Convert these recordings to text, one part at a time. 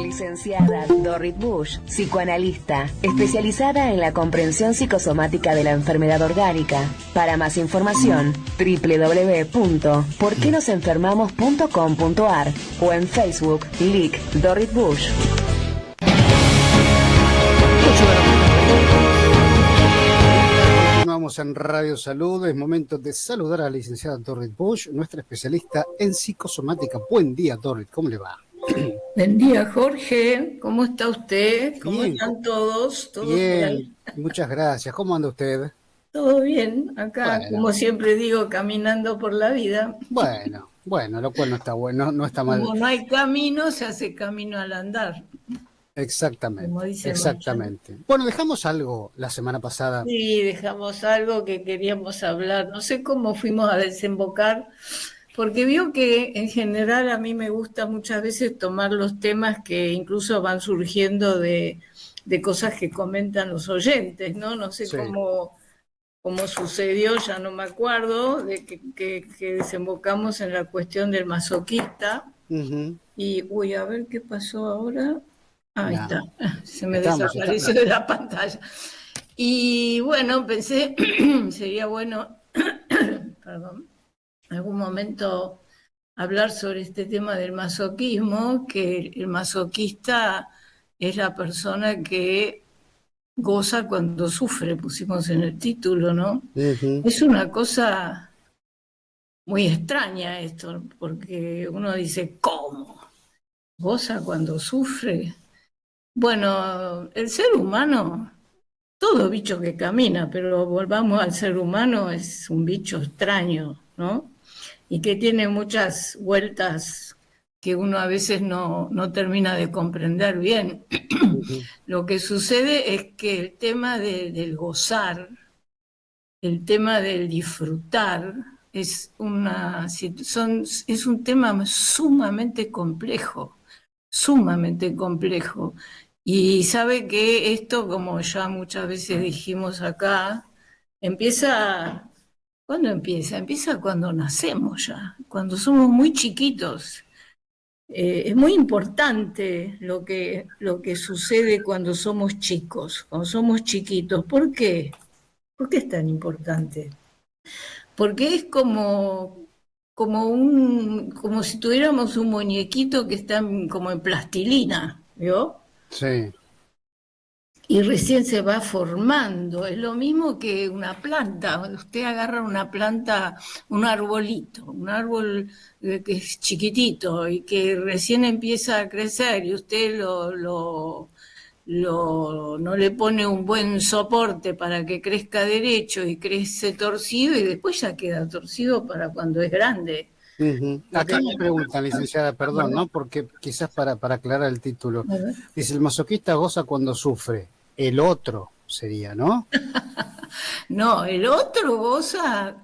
Licenciada Dorrit Bush, psicoanalista, especializada en la comprensión psicosomática de la enfermedad orgánica. Para más información, www.porquenosenfermamos.com.ar o en Facebook, LIC Dorrit Bush. Continuamos en Radio Salud. Es momento de saludar a la licenciada Dorrit Bush, nuestra especialista en psicosomática. Buen día, Dorrit, ¿cómo le va? Buen día, Jorge. ¿Cómo está usted? ¿Cómo Bien, están todos? ¿Todos por ahí? bien, muchas gracias. ¿Cómo anda usted? Todo bien. Acá, Bueno, como siempre digo, caminando por la vida. bueno, lo cual no está bueno, no está mal. Como no hay camino, se hace camino al andar, como dice Mancha, ¿no? Exactamente. Bueno, dejamos algo la semana pasada. Sí, dejamos algo que queríamos hablar. No sé cómo fuimos a desembocar, porque vio que en general a mí me gusta muchas veces tomar los temas que incluso van surgiendo de cosas que comentan los oyentes, ¿no? No sé Sí. cómo sucedió, ya no me acuerdo, de que desembocamos en la cuestión del masoquista. Ujú. Y, uy, a ver qué pasó ahora. Ahí Nah, está, se me estamos. desapareció de la pantalla. Y bueno, pensé, sería bueno, perdón, en algún momento hablar sobre este tema del masoquismo, que el masoquista es la persona que goza cuando sufre, pusimos en el título, ¿no? Ujú. Es una cosa muy extraña esto, porque uno dice, ¿cómo? ¿Goza cuando sufre? Bueno, el ser humano, todo bicho que camina, pero volvamos al ser humano, es un bicho extraño, ¿no? Y que tiene muchas vueltas que uno a veces no termina de comprender bien. Ujú. Lo que sucede es que el tema del gozar, el tema del disfrutar, es es un tema sumamente complejo, sumamente complejo. Y sabe que esto, como ya muchas veces dijimos acá, empieza, ¿cuándo empieza? Empieza cuando nacemos ya, cuando somos muy chiquitos. Es muy importante lo que sucede cuando somos chicos, cuando somos chiquitos. ¿Por qué? ¿Por qué es tan importante? Porque es como si tuviéramos un muñequito que está como en plastilina, ¿vio? Sí. Y recién se va formando. Es lo mismo que una planta. Usted agarra una planta, un arbolito, un árbol que es chiquitito y que recién empieza a crecer y usted no le pone un buen soporte para que crezca derecho y crece torcido y después ya queda torcido para cuando es grande. Ujú. Lo que Acá me preguntan, licenciada, perdón, ¿no? Porque quizás para aclarar el título, dice, el masoquista goza cuando sufre, el otro sería, ¿no? No, el otro goza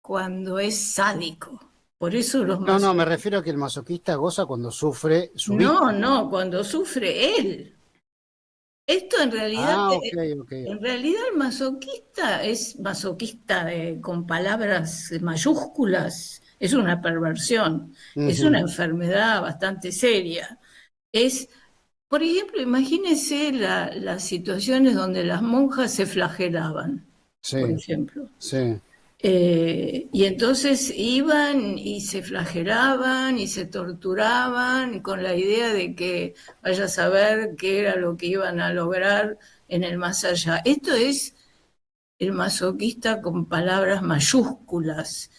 cuando es sádico. Por eso los No, me masoquistas. refiero a que el masoquista goza cuando sufre su víctima. No, cuando sufre él. Esto Ah, ok, ok. en realidad el masoquista es masoquista con palabras mayúsculas, es una perversión, es una Ujú. enfermedad bastante seria. Es, por ejemplo, imagínense las situaciones donde las monjas se flagelaban, por Sí, ejemplo. sí. Y entonces iban y se flagelaban y se torturaban con la idea de que vaya a saber qué era lo que iban a lograr en el más allá. Esto es el masoquista con palabras mayúsculas,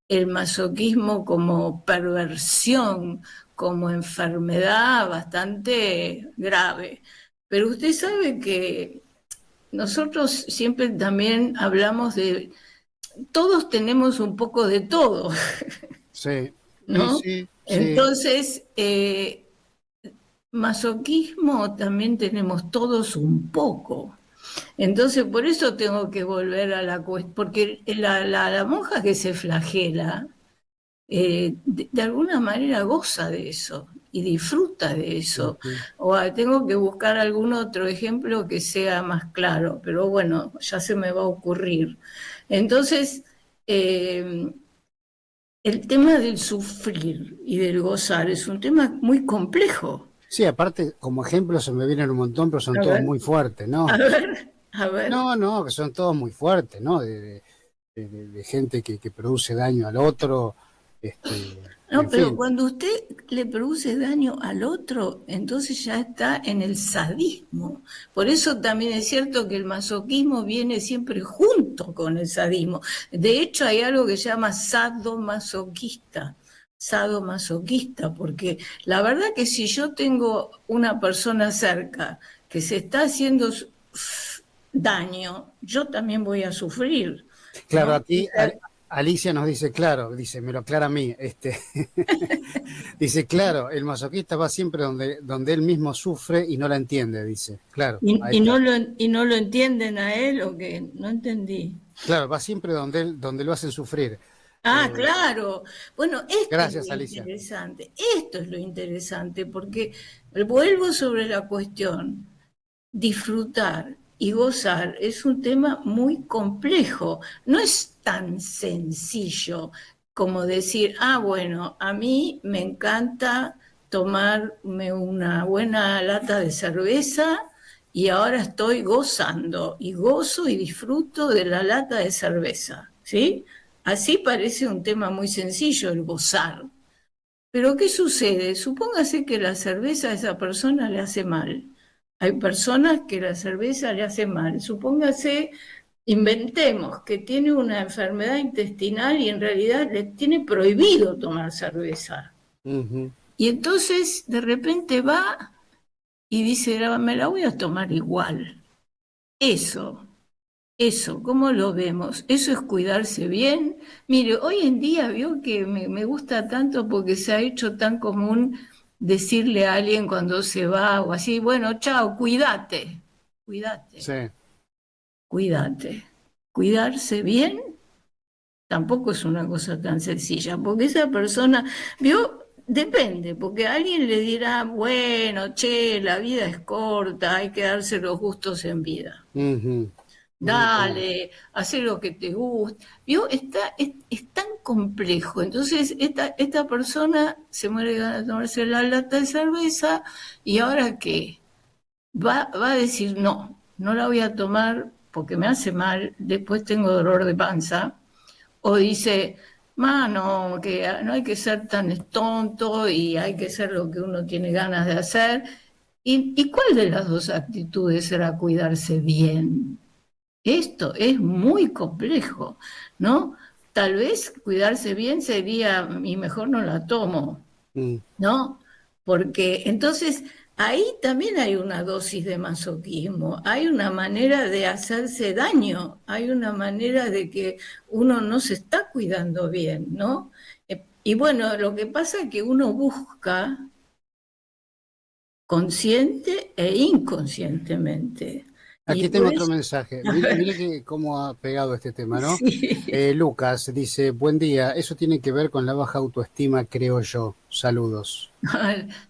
el masoquismo como perversión, como enfermedad bastante grave. Pero usted sabe que nosotros siempre también hablamos de todos tenemos un poco de todo, Sí, sí, ¿no? sí, sí. Entonces, masoquismo también tenemos todos un poco. Entonces, por eso tengo que volver a la cuestión, porque la monja que se flagela, de alguna manera goza de eso y disfruta de eso. Ujú. O tengo que buscar algún otro ejemplo que sea más claro, pero bueno, ya se me va a ocurrir. Entonces, eh, el tema del sufrir y del gozar es un tema muy complejo. Sí, aparte, como ejemplo se me vienen un montón, pero son A todos ver, muy fuertes, a ¿no? ver, a ver. No, no, que son todos muy fuertes, ¿no? De gente que produce daño al otro, No, en pero fin. cuando usted le produce daño al otro, entonces ya está en el sadismo. Por eso también es cierto que el masoquismo viene siempre junto con el sadismo. De hecho, hay algo que se llama sadomasoquista, porque la verdad que si yo tengo una persona cerca que se está haciendo daño, yo también voy a sufrir, Claro, ¿no? a ti, Alicia nos dice, claro, dice, me lo aclara a mí, dice, claro, el masoquista va siempre donde él mismo sufre y no la entiende, dice, claro, ahí Y está. no lo entienden a él o que no entendí. Claro, va siempre donde lo hacen sufrir. Ah, Eh, claro. Bueno, esto es lo gracias, Alicia. interesante. Esto es lo interesante porque vuelvo sobre la cuestión. Disfrutar y gozar es un tema muy complejo. No es tan sencillo como decir, ah, bueno, a mí me encanta tomarme una buena lata de cerveza y ahora estoy gozando y gozo y disfruto de la lata de cerveza, ¿sí? Así parece un tema muy sencillo el gozar. Pero ¿qué sucede? Supóngase que la cerveza a esa persona le hace mal. Hay personas que la cerveza le hace mal. Supóngase, inventemos que tiene una enfermedad intestinal y en realidad le tiene prohibido tomar cerveza. Ujú. Y entonces de repente va y dice, me la voy a tomar igual. Eso, eso, ¿cómo lo vemos? Eso es cuidarse bien. Mire, hoy en día vio que me gusta tanto porque se ha hecho tan común decirle a alguien cuando se va o así, bueno, chao, cuídate, cuídate, Sí. cuídate. Cuidarse bien tampoco es una cosa tan sencilla, porque esa persona, vio, depende, porque alguien le dirá, bueno, che, la vida es corta, hay que darse los gustos en vida. Ujú. Bueno, Dale, haz lo que te gusta. ¿Vio? Es tan complejo. Entonces, esta persona se muere de ganas de tomarse la lata de cerveza y ahora qué? Va a decir, no, no la voy a tomar porque me hace mal, después tengo dolor de panza. O dice, mano, que no hay que ser tan tonto y hay que hacer lo que uno tiene ganas de hacer. ¿Y cuál de las dos actitudes será cuidarse bien? Esto es muy complejo, ¿no? Tal vez cuidarse bien sería, y mejor no la tomo, mm. ¿no? Porque entonces ahí también hay una dosis de masoquismo, hay una manera de hacerse daño, hay una manera de que uno no se está cuidando bien, ¿no? Y bueno, lo que pasa es que uno busca consciente e inconscientemente. Y Aquí por tengo otro eso, mensaje. a Mire, ver, mire cómo ha pegado este tema, ¿no? sí. Lucas dice, buen día, eso tiene que ver con la baja autoestima, creo yo. Saludos.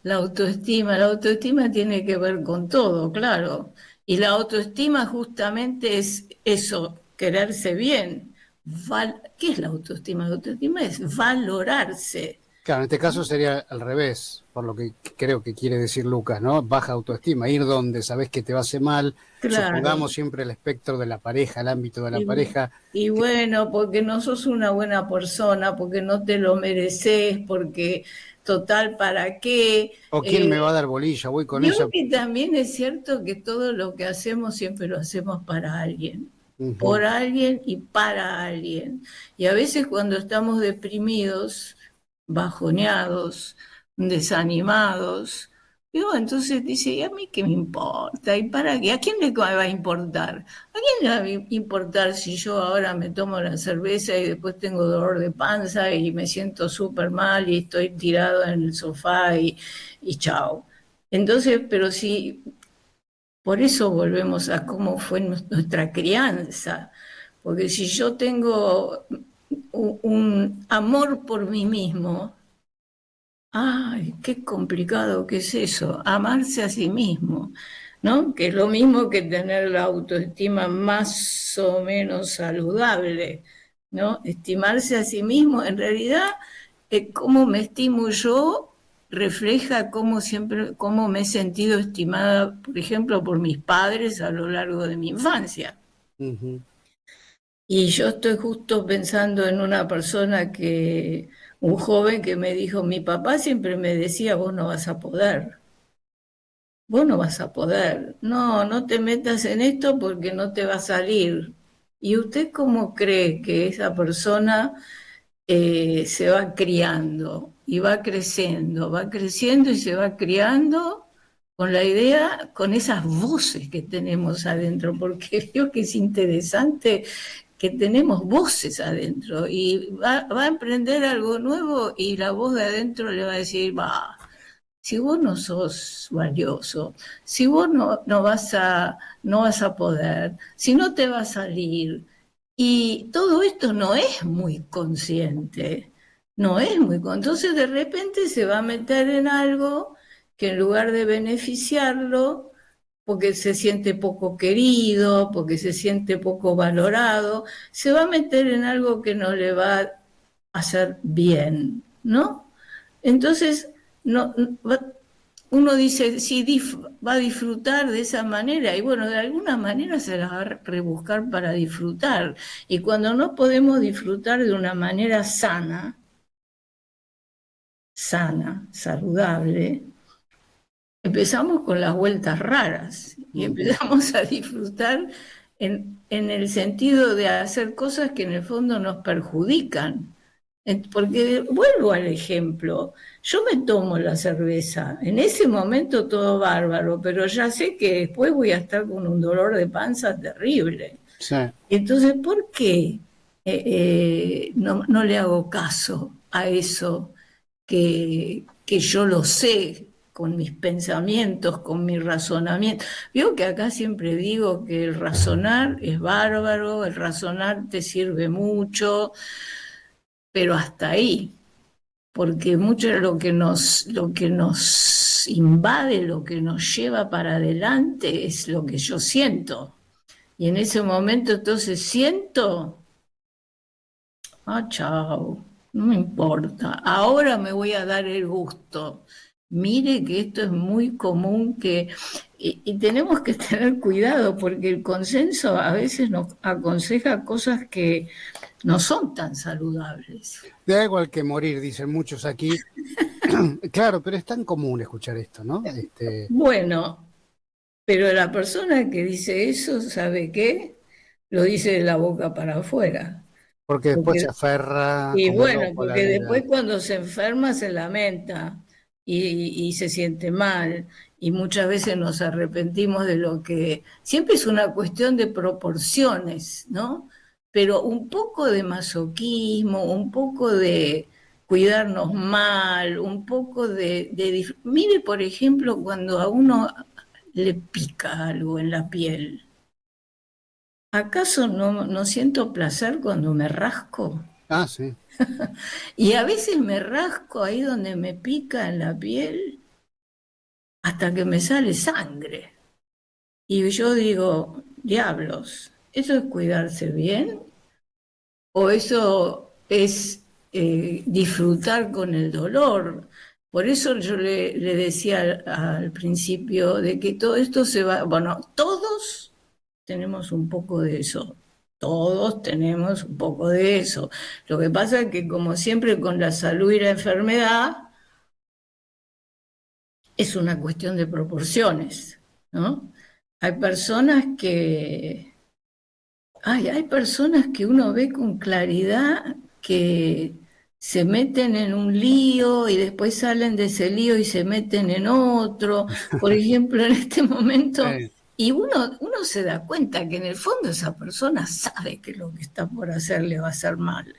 La autoestima tiene que ver con todo, claro. Y la autoestima justamente es eso, quererse bien. ¿Qué es la autoestima? La autoestima es valorarse. Claro, en este caso sería al revés, por lo que creo que quiere decir Lucas, ¿no? Baja autoestima, ir donde sabes que te va a hacer mal, Claro. supongamos siempre el espectro de la pareja, el ámbito de la Y, pareja. y bueno, porque no sos una buena persona, porque no te lo mereces, porque total, ¿para qué? ¿O quién me va a dar bolilla? Voy con Yo ella. que también es cierto que todo lo que hacemos siempre lo hacemos para alguien, Ujú. por alguien y para alguien. Y a veces cuando estamos deprimidos, bajoneados, desanimados, digo, entonces dice, ¿y a mí qué me importa? ¿Y para qué? ¿A quién le va a importar? ¿A quién le va a importar si yo ahora me tomo la cerveza y después tengo dolor de panza y me siento súper mal y estoy tirado en el sofá y chao? Entonces, pero sí, por eso volvemos a cómo fue nuestra crianza, porque si yo tengo un amor por mí mismo, ay, qué complicado que es eso, amarse a sí mismo, ¿no? Que es lo mismo que tener la autoestima más o menos saludable, ¿no? Estimarse a sí mismo, en realidad, ¿cómo me estimo yo? refleja cómo me he sentido estimada, por ejemplo, por mis padres a lo largo de mi infancia. Ujú. Y yo estoy justo pensando en una persona un joven que me dijo, mi papá siempre me decía, vos no vas a poder. Vos no vas a poder, no te metas en esto porque no te va a salir. ¿Y usted cómo cree que esa persona se va criando y va creciendo y se va criando con la idea, con esas voces que tenemos adentro? Porque creo que es interesante que tenemos voces adentro y va a emprender algo nuevo y la voz de adentro le va a decir, va. Si vos no sos valioso, si vos no vas a poder, si no te va a salir, y todo esto no es muy consciente, no es muy consciente. Entonces de repente se va a meter en algo que en lugar de beneficiarlo, porque se siente poco querido, porque se siente poco valorado, se va a meter en algo que no le va a hacer bien, ¿no? Entonces, no, uno dice, sí, va a disfrutar de esa manera, y bueno, de alguna manera se la va a rebuscar para disfrutar. Y cuando no podemos disfrutar de una manera saludable, empezamos con las vueltas raras y empezamos a disfrutar en el sentido de hacer cosas que en el fondo nos perjudican. Porque vuelvo al ejemplo, yo me tomo la cerveza, en ese momento todo bárbaro, pero ya sé que después voy a estar con un dolor de panza terrible. Sí. Entonces, ¿por qué no le hago caso a eso que yo lo sé con mis pensamientos, con mi razonamiento? Veo que acá siempre digo que el razonar es bárbaro, el razonar te sirve mucho, pero hasta ahí, porque mucho de lo que nos invade, lo que nos lleva para adelante es lo que yo siento. Y en ese momento entonces siento, chao, no me importa, ahora me voy a dar el gusto. Mire que esto es muy común y tenemos que tener cuidado porque el consenso a veces nos aconseja cosas que no son tan saludables. De algo al que morir, dicen muchos aquí. Claro, pero es tan común escuchar esto, ¿no? Bueno, pero la persona que dice eso, ¿sabe qué? Lo dice de la boca para afuera. Porque después se Porque, aferra y como bueno, loco a la porque vida. después cuando se enferma se lamenta y se siente mal. Y muchas veces nos arrepentimos de lo que... Siempre es una cuestión de proporciones, ¿no? Pero un poco de masoquismo, un poco de cuidarnos mal, un poco Mire, por ejemplo, cuando a uno le pica algo en la piel. ¿Acaso no siento placer cuando me rasco? Ah, sí. Y a veces me rasco ahí donde me pica en la piel hasta que me sale sangre. Y yo digo, diablos, ¿eso es cuidarse bien? ¿O eso es disfrutar con el dolor? Por eso yo le decía al principio de que todo esto se va, bueno, todos tenemos un poco de eso, todos tenemos un poco de eso. Lo que pasa es que como siempre con la salud y la enfermedad es una cuestión de proporciones, ¿no? Hay personas hay personas que uno ve con claridad que se meten en un lío y después salen de ese lío y se meten en otro. Por ejemplo, en este momento, Sí. y uno se da cuenta que en el fondo esa persona sabe que lo que está por hacer le va a hacer mal.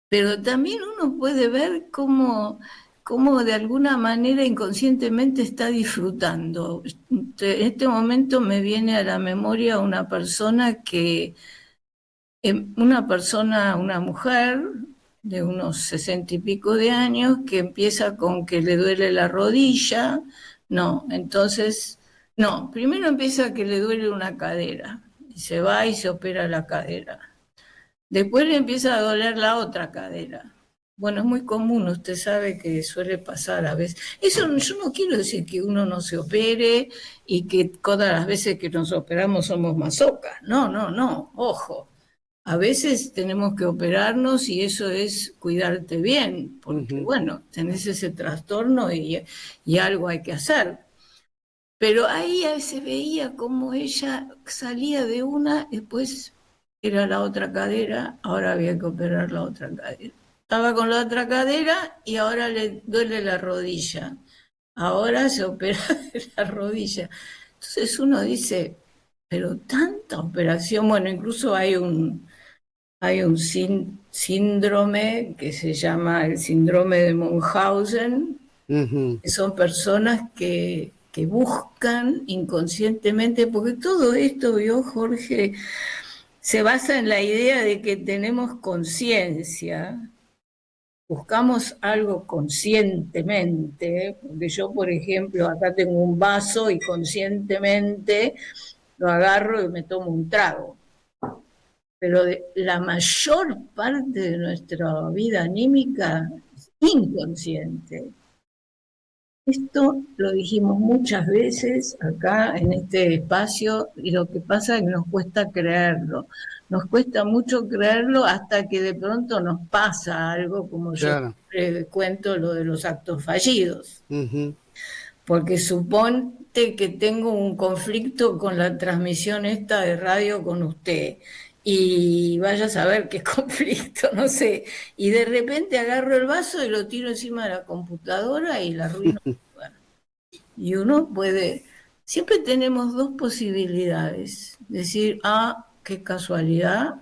Pero también uno puede ver cómo de alguna manera inconscientemente está disfrutando. En este momento me viene a la memoria una mujer de unos 60 y pico de años que empieza con que le duele la rodilla. No, entonces, no, primero empieza que le duele una cadera y se va y se opera la cadera. Después le empieza a doler la otra cadera Bueno, es muy común, usted sabe que suele pasar a veces. Eso yo no quiero decir que uno no se opere y que todas las veces que nos operamos somos masocas. No, no, no, ojo. A veces tenemos que operarnos y eso es cuidarte bien, porque bueno, tenés ese trastorno y algo hay que hacer. Pero ahí se veía como ella salía de una, después era la otra cadera, ahora había que operar la otra cadera. Estaba con la otra cadera y ahora le duele la rodilla. Ahora se opera de la rodilla. Entonces uno dice, pero tanta operación, bueno, incluso hay un síndrome que se llama el síndrome de Munchausen, que son personas que buscan inconscientemente, porque todo esto, vio Jorge, se basa en la idea de que tenemos conciencia, buscamos algo conscientemente, porque yo, por ejemplo, acá tengo un vaso y conscientemente lo agarro y me tomo un trago. Pero la mayor parte de nuestra vida anímica es inconsciente. Esto lo dijimos muchas veces acá en este espacio y lo que pasa es que nos cuesta creerlo. Nos cuesta mucho creerlo hasta que de pronto nos pasa algo, como yo siempre cuento lo de los actos fallidos. Porque suponte que tengo un conflicto con la transmisión esta de radio con usted y vaya a saber qué conflicto, no sé, y de repente agarro el vaso y lo tiro encima de la computadora y la arruino. Y uno puede, siempre tenemos dos posibilidades, decir, qué casualidad,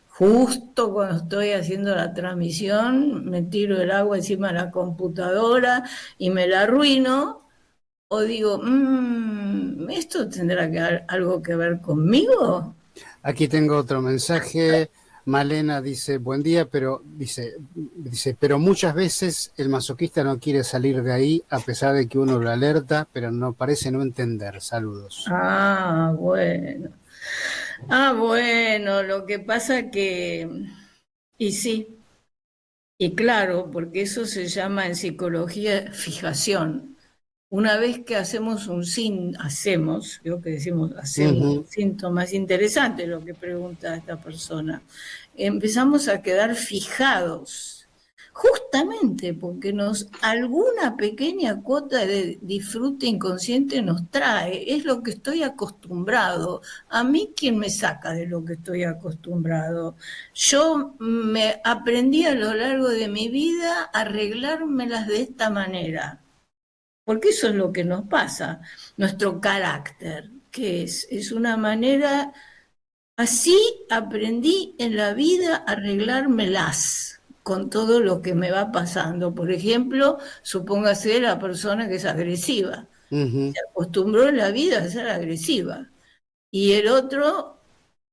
justo cuando estoy haciendo la transmisión me tiro el agua encima de la computadora y me la arruino, o digo, ¿esto tendrá algo que ver conmigo? Aquí tengo otro mensaje. Malena dice, buen día, pero dice, pero muchas veces el masoquista no quiere salir de ahí a pesar de que uno lo alerta, pero no parece no entender. Saludos. Bueno, lo que pasa que, y sí, y claro, porque eso se llama en psicología fijación. Una vez que hacemos creo que decimos hacemos síntomas, interesante lo que pregunta esta persona, empezamos a quedar fijados, justamente porque alguna pequeña cuota de disfrute inconsciente nos trae, es lo que estoy acostumbrado. A mí, ¿quién me saca de lo que estoy acostumbrado? Yo me aprendí a lo largo de mi vida a arreglármelas de esta manera. Porque eso es lo que nos pasa, nuestro carácter, que es una manera, así aprendí en la vida a arreglármelas con todo lo que me va pasando. Por ejemplo, supóngase la persona que es agresiva, se acostumbró en la vida a ser agresiva. Y el otro,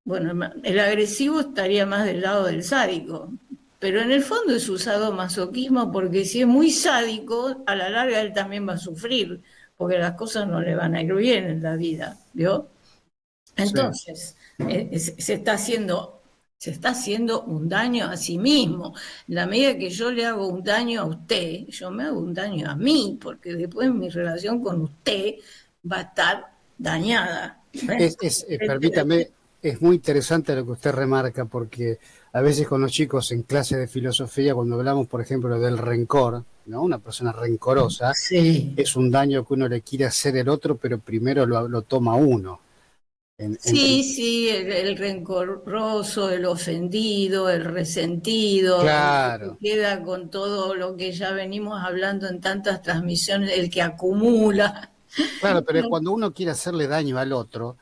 bueno, el agresivo estaría más del lado del sádico, pero en el fondo es usado masoquismo porque si es muy sádico, a la larga él también va a sufrir, porque las cosas no le van a ir bien en la vida, ¿vio? Entonces, se está haciendo un daño a sí mismo. En la medida que yo le hago un daño a usted, yo me hago un daño a mí, porque después mi relación con usted va a estar dañada. Permítame, es muy interesante lo que usted remarca, porque a veces con los chicos en clase de filosofía, cuando hablamos, por ejemplo, del rencor, ¿no? Una persona rencorosa, es un daño que uno le quiere hacer al otro, pero primero lo toma uno. Sí, el rencoroso, el ofendido, el resentido, claro. el que queda con todo lo que ya venimos hablando en tantas transmisiones, el que acumula. Claro, pero cuando uno quiere hacerle daño al otro,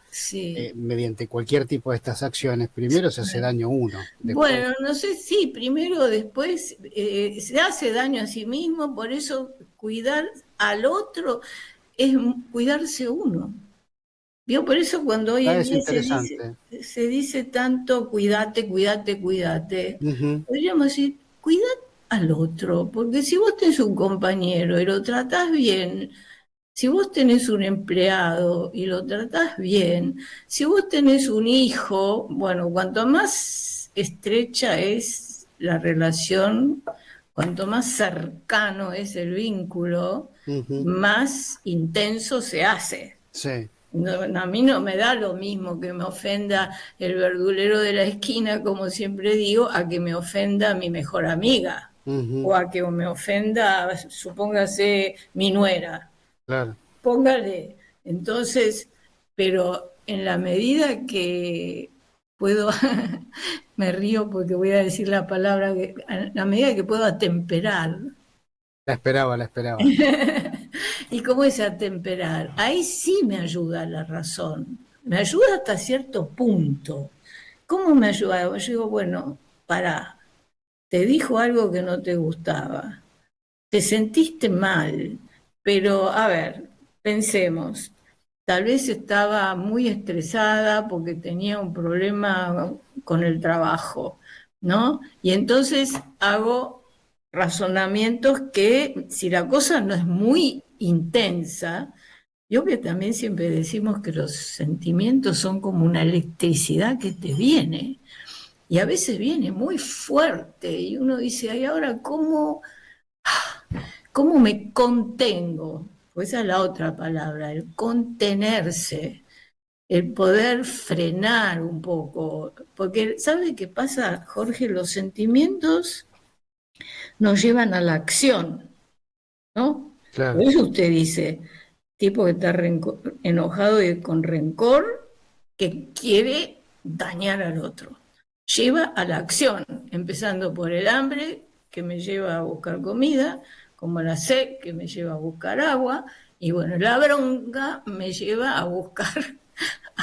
mediante cualquier tipo de estas acciones, primero se hace daño uno. Después... Bueno, no sé si primero o después se hace daño a sí mismo, por eso cuidar al otro es cuidarse uno. ¿Vio? Por eso cuando hoy en día se dice tanto cuídate, podríamos decir, cuida al otro, porque si vos tenés un compañero y lo tratás bien, si vos tenés un empleado y lo tratás bien, si vos tenés un hijo, bueno, cuanto más estrecha es la relación, cuanto más cercano es el vínculo, más intenso se hace. Sí. No, a mí no me da lo mismo que me ofenda el verdulero de la esquina, como siempre digo, a que me ofenda mi mejor amiga, o a que me ofenda, supóngase, mi nuera. Claro. Póngale. Entonces, pero en la medida que puedo, me río porque voy a decir la palabra, en la medida que puedo atemperar. La esperaba. ¿Y cómo es atemperar? Ahí sí me ayuda la razón. Me ayuda hasta cierto punto. ¿Cómo me ayuda? Yo digo, bueno, pará, te dijo algo que no te gustaba, te sentiste mal, pero a ver, pensemos, tal vez estaba muy estresada porque tenía un problema con el trabajo, ¿no? Y entonces hago razonamientos que, si la cosa no es muy intensa, y obvio también siempre decimos que los sentimientos son como una electricidad que te viene, y a veces viene muy fuerte, y uno dice, ay, ahora, ¿cómo me contengo? Pues esa es la otra palabra, el contenerse, el poder frenar un poco. Porque, ¿sabe qué pasa, Jorge? Los sentimientos nos llevan a la acción, ¿no? Claro. Por eso usted dice, tipo que está enojado y con rencor, que quiere dañar al otro. Lleva a la acción, empezando por el hambre, que me lleva a buscar comida, como la sed, que me lleva a buscar agua, y bueno, la bronca me lleva a buscar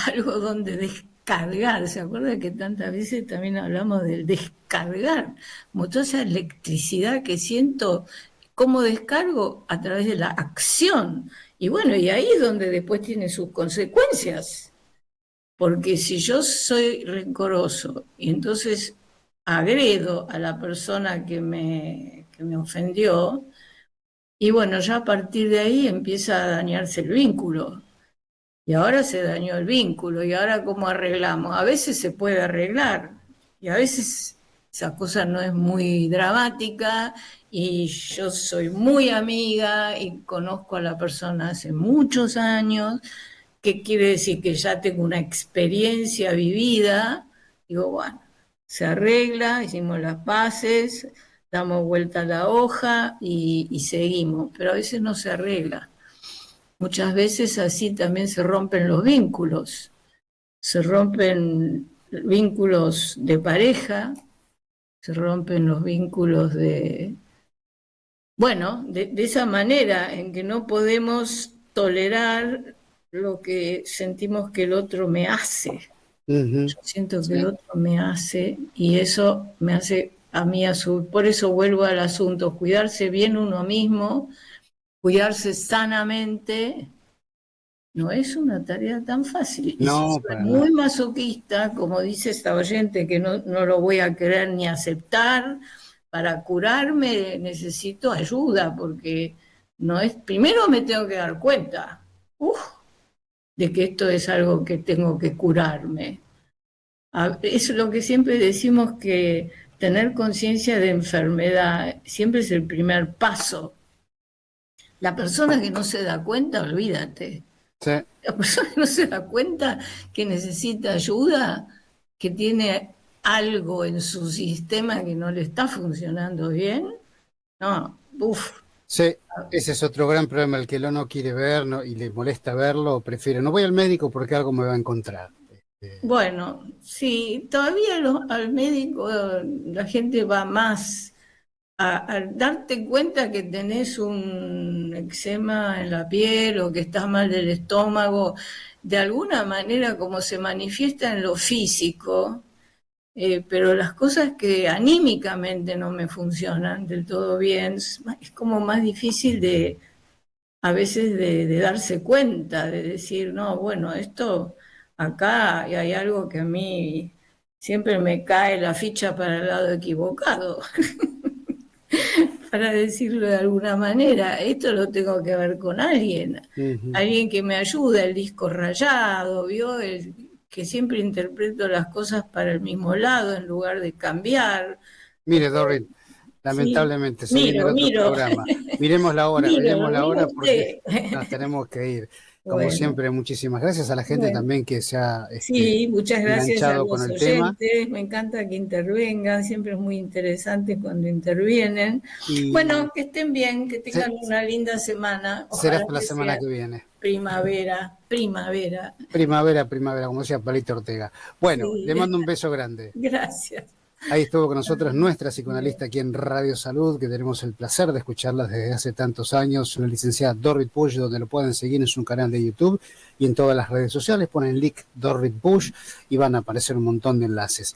algo donde descargar. ¿Se acuerda que tantas veces también hablamos del descargar? Como toda esa electricidad que siento, ¿cómo descargo? A través de la acción. Y bueno, y ahí es donde después tiene sus consecuencias. Porque si yo soy rencoroso y entonces agredo a la persona que me ofendió, y bueno, ya a partir de ahí empieza a dañarse el vínculo. Y ahora se dañó el vínculo, y ahora ¿cómo arreglamos? A veces se puede arreglar, y a veces esa cosa no es muy dramática, y yo soy muy amiga y conozco a la persona hace muchos años, que quiere decir que ya tengo una experiencia vivida. Digo, bueno, se arregla, hicimos las paces, damos vuelta a la hoja y seguimos, pero a veces no se arregla. Muchas veces así también se rompen los vínculos. Se rompen vínculos de pareja, se rompen los vínculos bueno, de esa manera en que no podemos tolerar lo que sentimos que el otro me hace. Yo siento que el otro me hace, y eso me hace a mí por eso vuelvo al asunto, cuidarse bien uno mismo, cuidarse sanamente. No es una tarea tan fácil. Y si No, soy para muy nada. masoquista, como dice esta oyente, que no lo voy a querer ni aceptar, para curarme necesito ayuda, porque no es. Primero me tengo que dar cuenta, de que esto es algo que tengo que curarme. Es lo que siempre decimos, que tener conciencia de enfermedad siempre es el primer paso. La persona que no se da cuenta, olvídate. Sí. La persona que no se da cuenta que necesita ayuda, que tiene algo en su sistema que no le está funcionando bien, no, Sí, ese es otro gran problema, el que uno no quiere ver, y le molesta verlo, prefiere, no voy al médico porque algo me va a encontrar. Bueno, sí, todavía al médico la gente va más a darte cuenta que tenés un eczema en la piel o que estás mal del estómago, de alguna manera como se manifiesta en lo físico, pero las cosas que anímicamente no me funcionan del todo bien, es como más difícil a veces de darse cuenta, de decir, no, bueno, esto acá hay algo que a mí siempre me cae la ficha para el lado equivocado. Para decirlo de alguna manera, esto lo tengo que ver con alguien, alguien que me ayude, el disco rayado, ¿vio? Que siempre interpreto las cosas para el mismo lado en lugar de cambiar. Mire, Dorrit, lamentablemente, sí. se viene otro programa. Miremos la hora porque usted. nos tenemos que ir. Como Bueno. siempre, muchísimas gracias a la gente también que se ha sí, muchas gracias a enganchado los con el oyentes. tema. Me encanta que intervengan, siempre es muy interesante cuando intervienen. Y bueno, que estén bien, que tengan una linda semana. Ojalá será hasta la semana que viene. Primavera. Primavera, como decía Palito Ortega. Bueno, Sí. le mando un beso grande. Gracias. Ahí estuvo con nosotros nuestra psicoanalista aquí en Radio Salud, que tenemos el placer de escucharla desde hace tantos años, la licenciada Dorrit Bush, donde lo pueden seguir en su canal de YouTube y en todas las redes sociales. Ponen el link Dorrit Bush y van a aparecer un montón de enlaces.